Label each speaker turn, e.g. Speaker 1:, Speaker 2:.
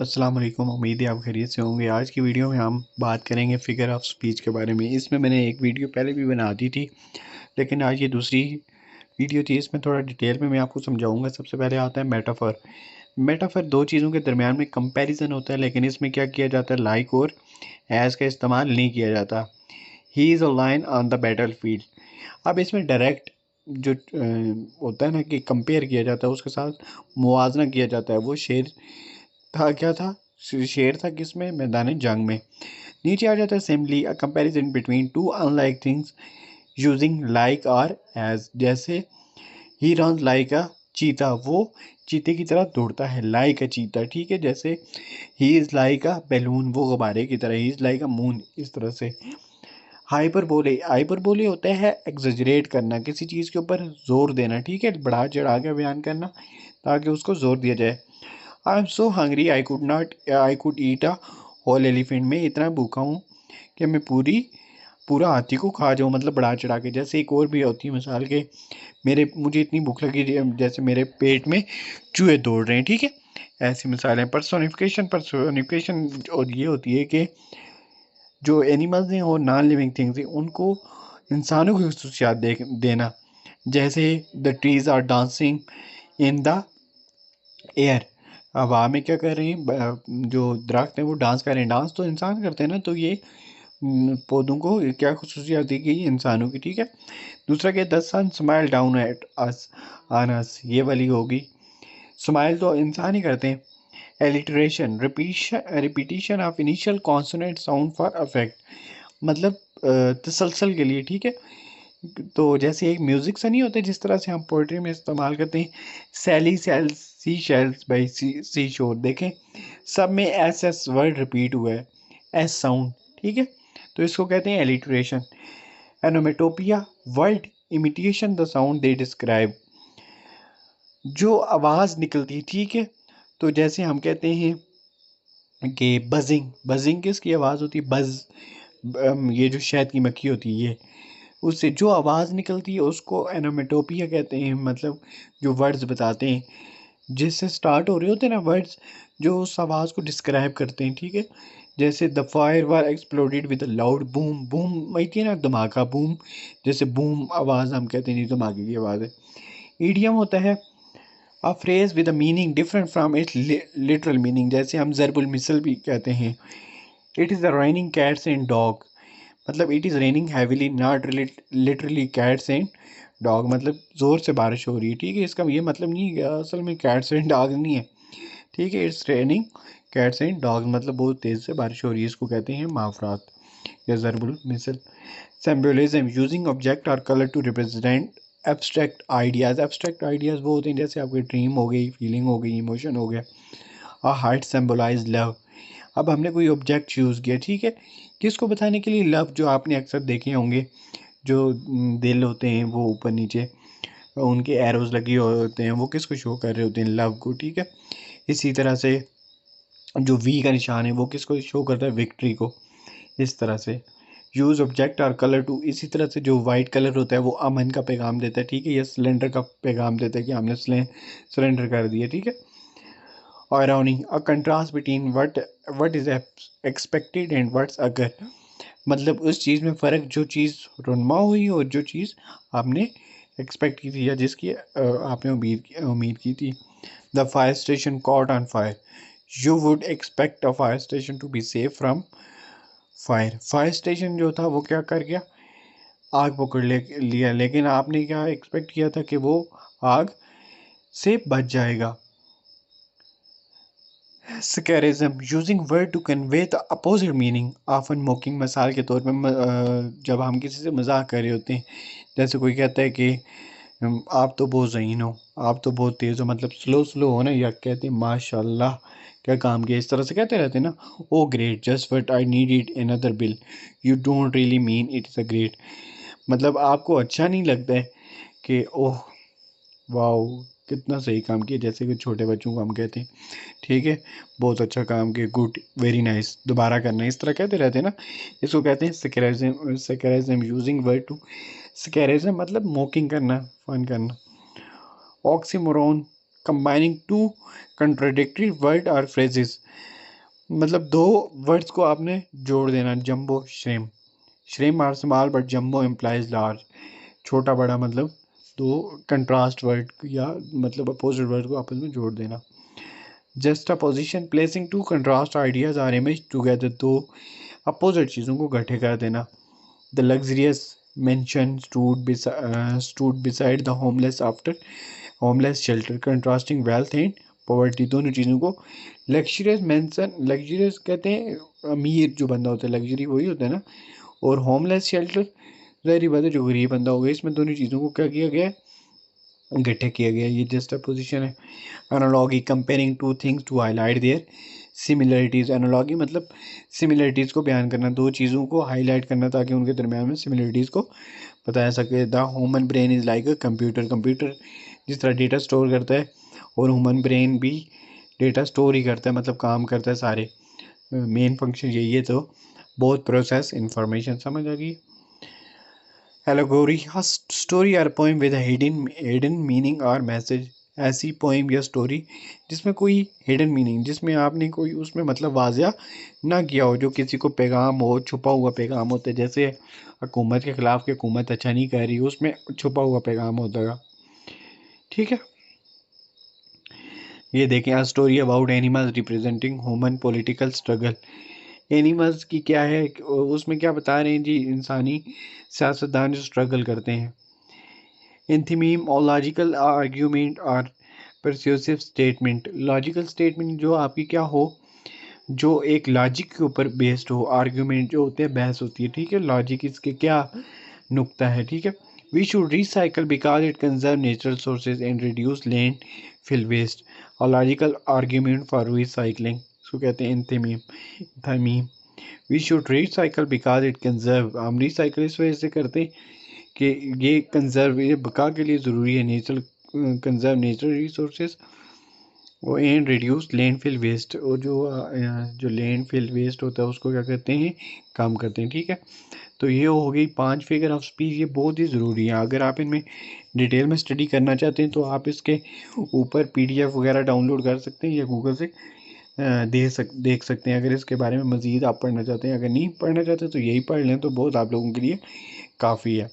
Speaker 1: अस्सलाम वालेकुम। उम्मीद है आप खैरियत से होंगे। आज की वीडियो में हम बात करेंगे फिगर ऑफ स्पीच के बारे में। इसमें मैंने एक वीडियो पहले भी बना दी थी, लेकिन आज ये दूसरी वीडियो थी। इसमें थोड़ा डिटेल में मैं आपको समझाऊंगा। सबसे पहले आता है मेटाफर। मेटाफर दो चीज़ों के दरमियान में कंपैरिजन होता है, लेकिन इसमें क्या किया जाता है, लाइक और एज का इस्तेमाल नहीं किया जाता। He is a line on the battle field. अब इसमें डायरेक्ट जो होता है ना कि कंपेयर किया जाता है, उसके साथ मुआवजा किया जाता है। वो शेर था, क्या था, शेर था किसमें, मैदान जंग में। नीचे आ जाता है simply a comparison between two unlike things using like और एज। जैसे ही रन लाइक अ चीता, वो चीते की तरह दौड़ता है, लाइक अ चीता, ठीक है। जैसे he is like a balloon, वो गुब्बारे की तरह, he is like a moon, इस तरह से। हाइपरबोले, हाइपरबोले होता है एग्जेजरेट करना, किसी चीज़ के ऊपर जोर देना, ठीक है, बढ़ा चढ़ा के बयान करना ताकि उसको जोर दिया जाए। I am so hungry I could eat a whole elephant. मैं इतना भूखा हूँ कि मैं पूरा हाथी को खा जाऊँ, मतलब बढ़ा चढ़ा के। जैसे एक और भी होती है मिसाल के, मेरे मुझे इतनी भूख लगी जैसे मेरे पेट में चूहे दौड़ रहे हैं, ठीक है। ऐसी मिसालें। पर्सोनिफिकेशन, पर्सोनिफिकेशन और ये होती है कि जो एनिमल्स हैं और नॉन लिविंग थिंग्स हैं, उनको इंसानों की खसूसियात देना। जैसे the trees are dancing in the air. हवा में क्या कर रहे हैं, जो दरख्त हैं वो डांस कर रहे हैं। डांस तो इंसान करते हैं ना, तो ये पौधों को क्या खसूसियात दी गई इंसानों की, ठीक है। दूसरा क्या, the sun smile down at us, on us, ये वाली होगी। स्माइल तो इंसान ही करते हैं। Alliteration, repetition of initial consonant sound for affect, मतलब तसलसल के लिए, ठीक है। तो जैसे एक म्यूजिक सा नहीं होता, जिस तरह से हम पोइट्री में इस्तेमाल करते हैं, सैली सेल्स सी शेल्स बाई सी शोर, देखें सब में एस एस वर्ड रिपीट हुआ है, एस साउंड, ठीक है। तो इसको कहते हैं alliteration. Onomatopoeia, word imitation the sound they describe, जो आवाज़ निकलती है, ठीक है। तो जैसे हम कहते हैं कि बजिंग, बजिंग किसकी आवाज़ होती है, बज, ये जो शहद की मक्खी होती है, ये उससे जो आवाज़ निकलती है उसको एनोमेटोपिया कहते हैं। मतलब जो वर्ड्स बताते हैं, जिससे स्टार्ट हो रहे होते हैं ना वर्ड्स, जो उस आवाज़ को डिस्क्राइब करते हैं, ठीक है। जैसे the fire were exploded with loud boom, boom वही ना, धमाका, बूम। जैसे बूम आवाज़ हम कहते हैं, नहीं धमाके की आवाज़ है। ईडियम होता है a phrase with a meaning different from its literal meaning. जैसे हम ज़रबुल मिसल भी कहते हैं। It is the raining cats and dog, मतलब it is raining heavily, not literally cats and dog, मतलब ज़ोर से बारिश हो रही है, ठीक है। इसका ये मतलब नहीं है असल में कैट्स एंड डॉग नहीं है, ठीक है। It's raining cats and dog, मतलब बहुत तेज़ से बारिश हो रही है, इसको कहते हैं माफरात या ज़रबुल मिसल। सिंबोलिज्म, यूजिंग ऑब्जेक्ट और colour to represent abstract ideas. Abstract ideas वो होते हैं जैसे आपकी ड्रीम हो गई, फीलिंग हो गई, इमोशन हो गया। और हार्ट सिंबलाइज लव। अब हमने कोई ऑब्जेक्ट यूज़ किया, ठीक है, किसको बताने के लिए, लव। जो आपने अक्सर देखे होंगे, जो दिल होते हैं वो ऊपर नीचे उनके एरोज लगे हुए होते हैं, वो किसको शो कर रहे होते हैं, लव को, ठीक है। इसी तरह से जो वी का निशान है वो किसको शो करता है, विक्ट्री को। इस तरह से यूज ऑब्जेक्ट और कलर टू, इसी तरह से जो वाइट कलर होता है वो अमन का पैगाम देता है, ठीक है, या सिलेंडर का पैगाम देता है कि हमने सरेंडर कर दिया, ठीक है। और a contrast between what is expected and what's occur, मतलब उस चीज़ में फ़र्क, जो चीज़ रुनमा हुई और जो चीज़ आपने एक्सपेक्ट की थी या जिसकी आपने उम्मीद की थी। The fire station caught on fire, you would expect a fire station to be safe from fire. Fire station जो था वो क्या कर गया, आग पकड़ लिया, लेकिन आपने क्या एक्सपेक्ट किया था कि वो आग से बच जाएगा। Sarcasm, using word to convey the opposite meaning, often mocking, मिसाल के तौर पे जब हम किसी से मजाक कर रहे होते हैं, जैसे कोई कहता है कि आप तो बहुत ज़हीन हो, आप तो बहुत तेज़ हो, मतलब स्लो स्लो हो ना, या कहते हैं माशाल्लाह क्या काम किया, इस तरह से कहते रहते हैं ना। Oh great, just what I need it another bill, you don't really mean it is a great, मतलब आपको अच्छा नहीं लगता है कि ओह वाओ कितना सही काम किया, जैसे कि छोटे बच्चों को हम कहते हैं, ठीक है, बहुत अच्छा काम किया, गुड, वेरी नाइस, दोबारा करना, इस तरह कहते रहते हैं ना। इसको कहते हैं sarcasm. Sarcasm, using word to, sarcasm मतलब मोकिंग करना, फन करना। Oxymoron, combining two contradictory word और फ्रेजेस, मतलब दो वर्ड्स को आपने जोड़ देना। Jumbo shrimp, shrimp are small but jumbo implies large, छोटा बड़ा मतलब दो कंट्रास्ट वर्ड या मतलब अपोजिट वर्ड को आपस में जोड़ देना। Juxtaposition, placing two contrast ideas or image together, दो अपोजिट चीज़ों को इकट्ठे कर देना। The luxurious mansion stood beside the homeless after homeless shelter, contrasting wealth and poverty, दोनों चीज़ों को। लग्जरियस मेंशन, लग्जरियस कहते हैं अमीर जो बंदा होता है, लग्जरी वही होता है ना, और होमलेस शेल्टर ज़ाहिर बात है जो गरीब बंदा हो गया। इसमें दोनों चीज़ों को क्या किया गया है, इकट्ठे किया गया। ये जस्ट अ पोजिशन है। Analogy, comparing two things to highlight their similarities, analogy मतलब सिमिलरिटीज़ को बयान करना, दो चीज़ों को हाईलाइट करना ताकि उनके दरम्यान में सिमिलरिटीज़ को बताया सके। The human brain is like a computer, computer जिस तरह डेटा स्टोर करता है और ह्यूमन ब्रेन भी डेटा स्टोर ही करता है, मतलब काम करता है, सारे मेन फंक्शन यही है। तो बहुत प्रोसेस इंफॉर्मेशन, समझ आ गई। एलेगोरी, स्टोरी और पोइम विद हिडन मीनिंग और मैसेज, ऐसी पोइम या स्टोरी जिसमें कोई हिडन मीनिंग, जिसमें आपने कोई उसमें मतलब वाजिया ना किया हो, जो किसी को पैगाम हो, छुपा हुआ पैगाम होता है। जैसे हुकूमत के खिलाफ की हुकूमत अच्छा नहीं कर रही, उसमें छुपा हुआ पैगाम होता है। ठीक है, ये देखें, a story about animals representing human political struggle. Animals की क्या है, उसमें क्या बता रहे हैं जी, इंसानी सियासतदान जो स्ट्रगल करते हैं। एंथीमीम और लॉजिकल आर्ग्यूमेंट और परस्यूसिव स्टेटमेंट, लॉजिकल स्टेटमेंट जो आपकी क्या हो, जो एक लॉजिक के ऊपर बेस्ड हो। आर्ग्यूमेंट जो होते हैं बहस होती है, ठीक है। लॉजिक इसके क्या नुक्ता है, ठीक है। We should recycle because it conserve natural sources and reduce landfill waste, और लॉजिकल आर्ग्यूमेंट फॉर रिसाइकलिंग, इसको कहते हैं एंथीमीम। थमीम, we should recycle because it conserve, हम रिसाइकल इस वजह से करते हैं कि ये कंजर्व, ये बका के लिए ज़रूरी है, नेचुरल कंजर्व नेचुरल रिसोर्सेज, वो एंड रिड्यूस लैंडफिल वेस्ट, और जो लैंडफिल वेस्ट होता है उसको क्या कहते हैं, कम करते हैं, ठीक है। तो ये हो गई 5 फिगर ऑफ स्पीच, ये बहुत ही ज़रूरी है। अगर आप इनमें डिटेल में स्टडी करना चाहते हैं तो आप इसके ऊपर पीडीएफ वगैरह डाउनलोड कर सकते हैं या गूगल से देख सकते हैं। अगर इसके बारे में मज़ीद आप पढ़ना चाहते हैं, अगर नहीं पढ़ना चाहते तो यही पढ़ लें, तो बहुत आप लोगों के लिए काफ़ी है।